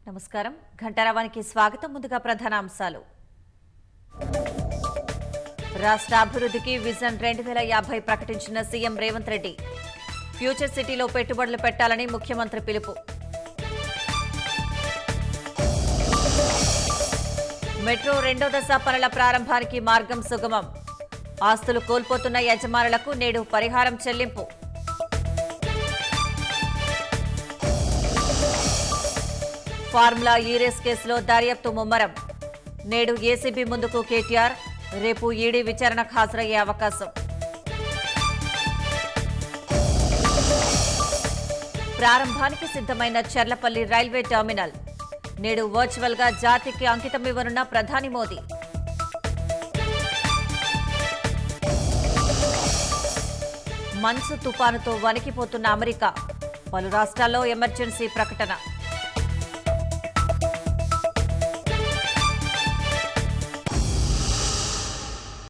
నమస్కారం ఘంటారావానికి స్వాగతం. ముందుగా ప్రధాన అంశాలు. రాష్ట్ర అభివృద్ధికి విజన్ 2050 ప్రకటించిన సీఎం రేవంత్ రెడ్డి. ఫ్యూచర్ సిటీలో పెట్టుబడులు పెట్టాలని ముఖ్యమంత్రి పిలుపు. మెట్రో రెండో దశ పనుల ప్రారంభానికి మార్గం సుగమం. ఆస్తులు కోల్పోతున్న యజమానులకు నేడు పరిహారం చెల్లింపు. ఫార్ములా రేస్ కేసులో దర్యాప్తు ముమ్మరం. నేడు ఏసీబీ ముందుకు కేటీఆర్, రేపు ఈడీ విచారణకు హాజరయ్యే అవకాశం. ప్రారంభానికి సిద్ధమైన చర్లపల్లి రైల్వే టెర్మినల్. నేడు వర్చువల్ గా జాతికి అంకితమివ్వనున్న ప్రధాని మోదీ. మంచు తుపానుతో వణికిపోతున్న అమెరికా. పలు రాష్ట్రాల్లో ఎమర్జెన్సీ ప్రకటన.